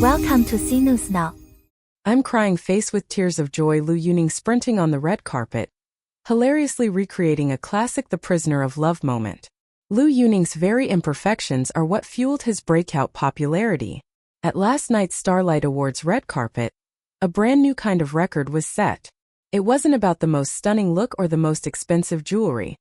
Welcome to C News Now. I'm crying face with tears of joy. Liu Yuning sprinting on the red carpet, hilariously recreating a classic The Prisoner of Love moment. Liu Yuning's very imperfections are what fueled his breakout popularity. At last night's Starlight Awards red carpet, a brand new kind of record was set. It wasn't about the most stunning look or the most expensive jewelry.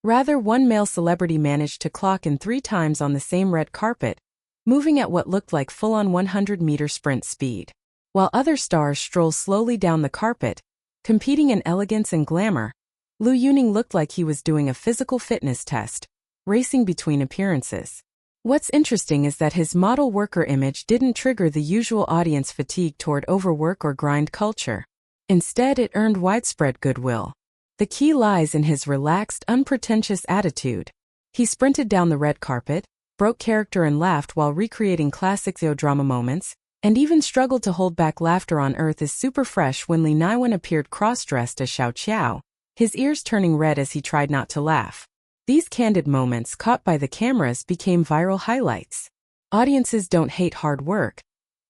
Rather, one male celebrity managed to clock in 3 times on the same red carpet, moving at what looked like full-on 100-meter sprint speed. While other stars stroll slowly down the carpet, competing in elegance and glamour, Liu Yuning looked like he was doing a physical fitness test, racing between appearances. What's interesting is that his model worker image didn't trigger the usual audience fatigue toward overwork or grind culture. Instead, it earned widespread goodwill. The key lies in his relaxed, unpretentious attitude. He sprinted down the red carpet, broke character and laughed while recreating classic drama moments, and even struggled to hold back laughter on Earth is super fresh when Li Naiwen appeared cross-dressed as Xiao Qiao, his ears turning red as he tried not to laugh. These candid moments caught by the cameras became viral highlights. Audiences don't hate hard work.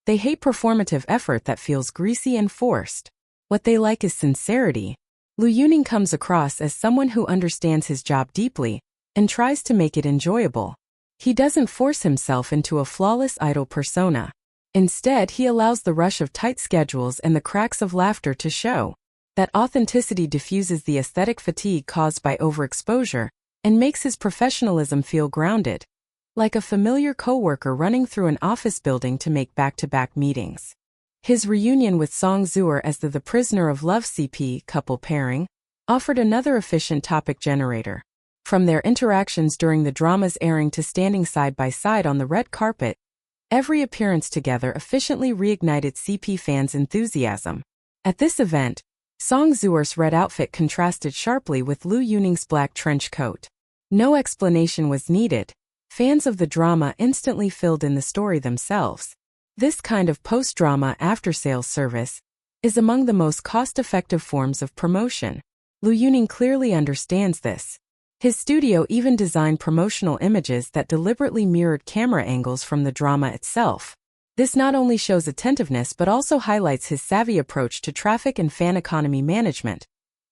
They hate performative effort that feels greasy and forced. What they like is sincerity. Liu Yuning comes across as someone who understands his job deeply and tries to make it enjoyable. He doesn't force himself into a flawless idol persona. Instead, he allows the rush of tight schedules and the cracks of laughter to show. That authenticity diffuses the aesthetic fatigue caused by overexposure and makes his professionalism feel grounded, like a familiar coworker running through an office building to make back-to-back meetings. His reunion with Song Zhuor as the Prisoner of Love CP couple pairing offered another efficient topic generator. From their interactions during the drama's airing to standing side by side on the red carpet, every appearance together efficiently reignited CP fans' enthusiasm. At this event, Song Zhuor's red outfit contrasted sharply with Liu Yuning's black trench coat. No explanation was needed. Fans of the drama instantly filled in the story themselves. This kind of post-drama after-sales service is among the most cost-effective forms of promotion. Liu Yuning clearly understands this. His studio even designed promotional images that deliberately mirrored camera angles from the drama itself. This not only shows attentiveness but also highlights his savvy approach to traffic and fan economy management,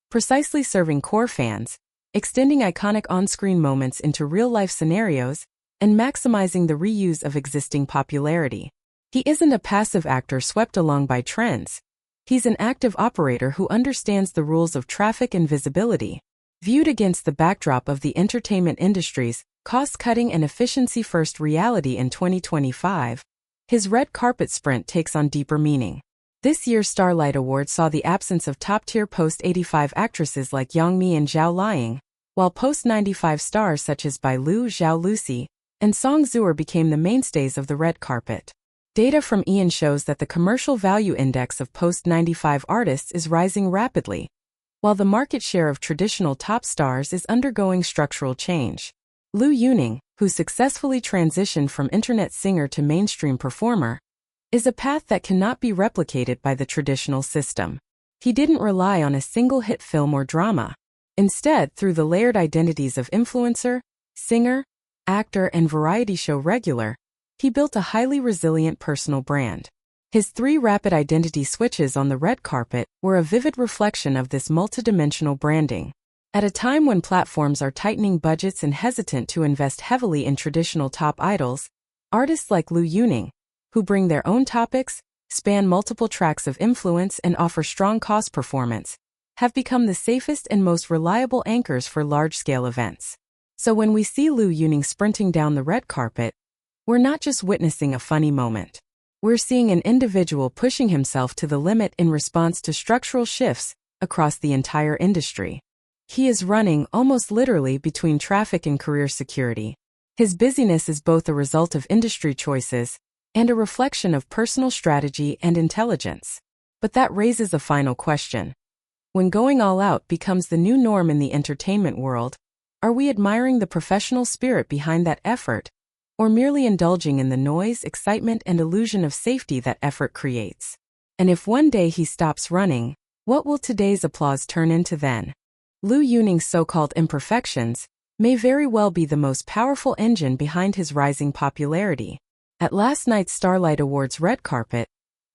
precisely serving core fans, extending iconic on-screen moments into real-life scenarios, and maximizing the reuse of existing popularity. He isn't a passive actor swept along by trends. He's an active operator who understands the rules of traffic and visibility. Viewed against the backdrop of the entertainment industry's cost-cutting and efficiency-first reality in 2025, his red carpet sprint takes on deeper meaning. This year's Starlight Award saw the absence of top-tier post-85 actresses like Yang Mi and Zhao Liying, while post-95 stars such as Bai Lu, Zhao Lucy, and Song Zhuor became the mainstays of the red carpet. Data from Ian shows that the commercial value index of post-95 artists is rising rapidly, while the market share of traditional top stars is undergoing structural change. Liu Yuning, who successfully transitioned from internet singer to mainstream performer, is a path that cannot be replicated by the traditional system. He didn't rely on a single hit film or drama. Instead, through the layered identities of influencer, singer, actor, and variety show regular, he built a highly resilient personal brand. His 3 rapid identity switches on the red carpet were a vivid reflection of this multidimensional branding. At a time when platforms are tightening budgets and hesitant to invest heavily in traditional top idols, artists like Liu Yuning, who bring their own topics, span multiple tracks of influence, and offer strong cost performance, have become the safest and most reliable anchors for large-scale events. So when we see Liu Yuning sprinting down the red carpet, we're not just witnessing a funny moment. We're seeing an individual pushing himself to the limit in response to structural shifts across the entire industry. He is running, almost literally, between traffic and career security. His busyness is both a result of industry choices and a reflection of personal strategy and intelligence. But that raises a final question. When going all out becomes the new norm in the entertainment world, are we admiring the professional spirit behind that effort, or merely indulging in the noise, excitement, and illusion of safety that effort creates? And if one day he stops running, what will today's applause turn into then? Liu Yuning's so-called imperfections may very well be the most powerful engine behind his rising popularity. At last night's Starlight Awards red carpet,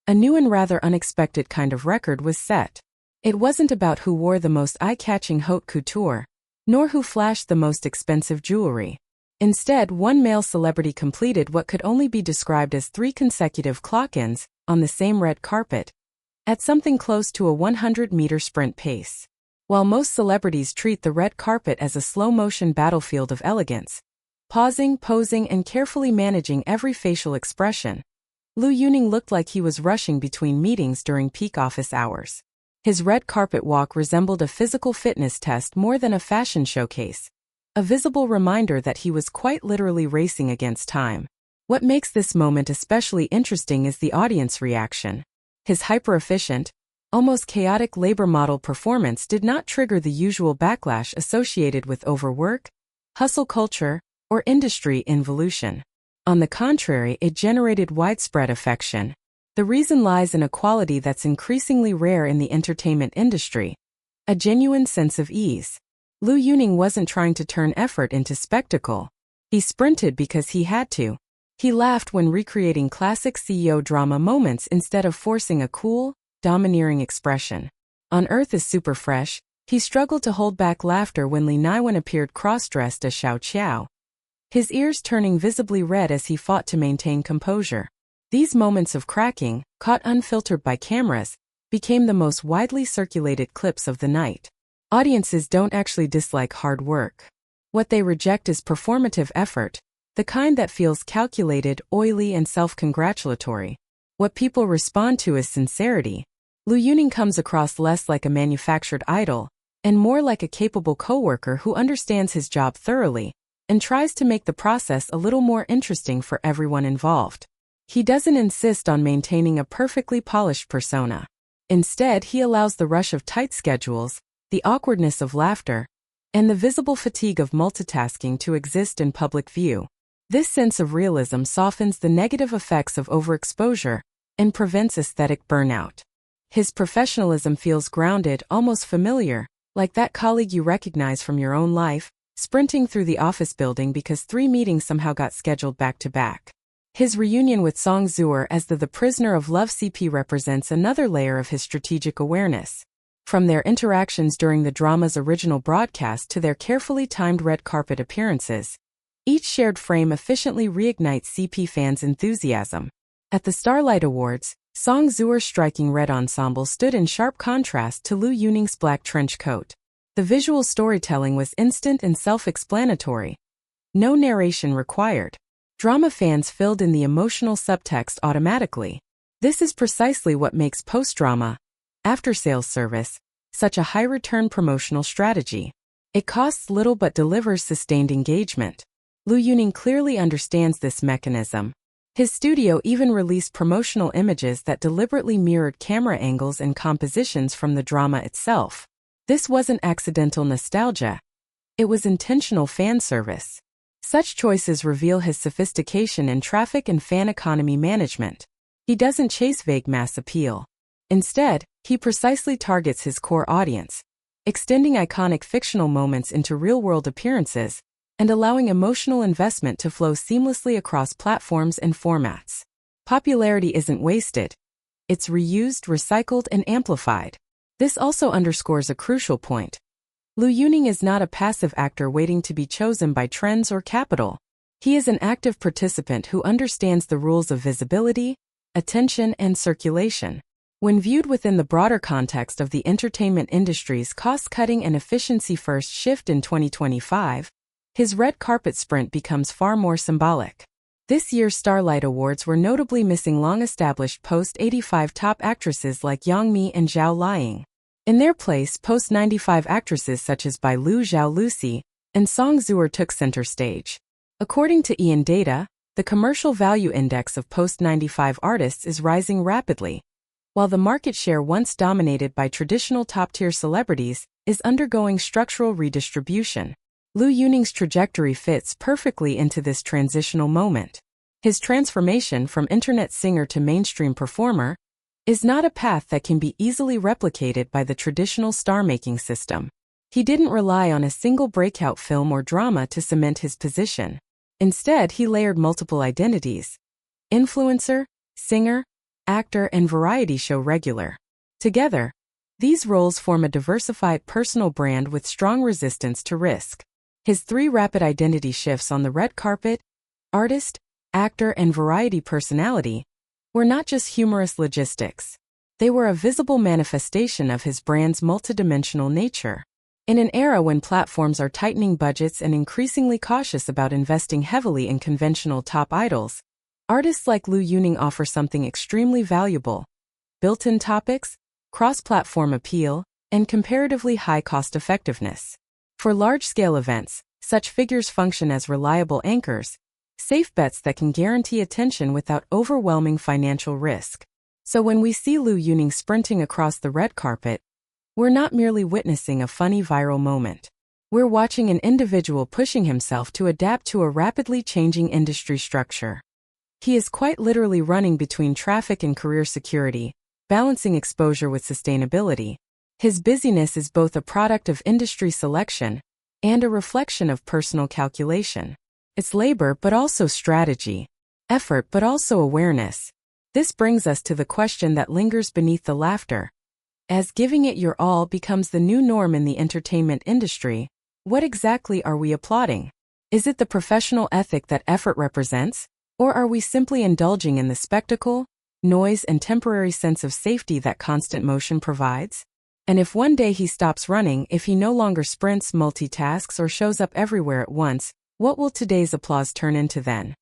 a new and rather unexpected kind of record was set. It wasn't about who wore the most eye-catching haute couture, nor who flashed the most expensive jewelry. Instead, one male celebrity completed what could only be described as 3 consecutive clock-ins on the same red carpet, at something close to a 100-meter sprint pace. While most celebrities treat the red carpet as a slow-motion battlefield of elegance, pausing, posing, and carefully managing every facial expression, Liu Yuning looked like he was rushing between meetings during peak office hours. His red carpet walk resembled a physical fitness test more than a fashion showcase, a visible reminder that he was quite literally racing against time. What makes this moment especially interesting is the audience reaction. His hyper-efficient, almost chaotic labor model performance did not trigger the usual backlash associated with overwork, hustle culture, or industry involution. On the contrary, it generated widespread affection. The reason lies in a quality that's increasingly rare in the entertainment industry: a genuine sense of ease. Liu Yuning wasn't trying to turn effort into spectacle. He sprinted because he had to. He laughed when recreating classic CEO drama moments instead of forcing a cool, domineering expression. On Earth is Super Fresh, he struggled to hold back laughter when Li Naiwen appeared cross-dressed as Xiao Qiao, his ears turning visibly red as he fought to maintain composure. These moments of cracking, caught unfiltered by cameras, became the most widely circulated clips of the night. Audiences don't actually dislike hard work. What they reject is performative effort, the kind that feels calculated, oily, and self-congratulatory. What people respond to is sincerity. Liu Yuning comes across less like a manufactured idol, and more like a capable coworker who understands his job thoroughly, and tries to make the process a little more interesting for everyone involved. He doesn't insist on maintaining a perfectly polished persona. Instead, he allows the rush of tight schedules, the awkwardness of laughter, and the visible fatigue of multitasking to exist in public view. This sense of realism softens the negative effects of overexposure and prevents aesthetic burnout. His professionalism feels grounded, almost familiar, like that colleague you recognize from your own life, sprinting through the office building because 3 meetings somehow got scheduled back-to-back. His reunion with Song Zhuor as the prisoner of love CP represents another layer of his strategic awareness. From their interactions during the drama's original broadcast to their carefully timed red carpet appearances, each shared frame efficiently reignites CP fans' enthusiasm. At the Starlight Awards, Song Zhuor's striking red ensemble stood in sharp contrast to Liu Yuning's black trench coat. The visual storytelling was instant and self-explanatory. No narration required. Drama fans filled in the emotional subtext automatically. This is precisely what makes post-drama, after-sales service, such a high-return promotional strategy. It costs little but delivers sustained engagement. Liu Yuning clearly understands this mechanism. His studio even released promotional images that deliberately mirrored camera angles and compositions from the drama itself. This wasn't accidental nostalgia. It was intentional fan service. Such choices reveal his sophistication in traffic and fan economy management. He doesn't chase vague mass appeal. Instead, he precisely targets his core audience, extending iconic fictional moments into real-world appearances, and allowing emotional investment to flow seamlessly across platforms and formats. Popularity isn't wasted. It's reused, recycled, and amplified. This also underscores a crucial point. Liu Yuning is not a passive actor waiting to be chosen by trends or capital. He is an active participant who understands the rules of visibility, attention, and circulation. When viewed within the broader context of the entertainment industry's cost-cutting and efficiency-first shift in 2025, his red carpet sprint becomes far more symbolic. This year's Starlight Awards were notably missing long-established post-85 top actresses like Yang Mi and Zhao Liying. In their place, post-95 actresses such as Bai Lu Zhao Lucy and Song Zhuor took center stage. According to Ian Data, the commercial value index of post-95 artists is rising rapidly, while the market share once dominated by traditional top-tier celebrities is undergoing structural redistribution. Liu Yuning's trajectory fits perfectly into this transitional moment. His transformation from internet singer to mainstream performer is not a path that can be easily replicated by the traditional star-making system. He didn't rely on a single breakout film or drama to cement his position. Instead, he layered multiple identities, influencer, singer, actor, and variety show regular. Together, these roles form a diversified personal brand with strong resistance to risk. His 3 rapid identity shifts on the red carpet, artist, actor, and variety personality, were not just humorous logistics. They were a visible manifestation of his brand's multidimensional nature. In an era when platforms are tightening budgets and increasingly cautious about investing heavily in conventional top idols, artists like Liu Yuning offer something extremely valuable: built-in topics, cross-platform appeal, and comparatively high cost-effectiveness. For large-scale events, such figures function as reliable anchors, safe bets that can guarantee attention without overwhelming financial risk. So when we see Liu Yuning sprinting across the red carpet, we're not merely witnessing a funny viral moment. We're watching an individual pushing himself to adapt to a rapidly changing industry structure. He is quite literally running between traffic and career security, balancing exposure with sustainability. His busyness is both a product of industry selection and a reflection of personal calculation. It's labor but also strategy, effort but also awareness. This brings us to the question that lingers beneath the laughter. As giving it your all becomes the new norm in the entertainment industry, what exactly are we applauding? Is it the professional ethic that effort represents, or are we simply indulging in the spectacle, noise, and temporary sense of safety that constant motion provides? And if one day he stops running, if he no longer sprints, multitasks, or shows up everywhere at once, what will today's applause turn into then?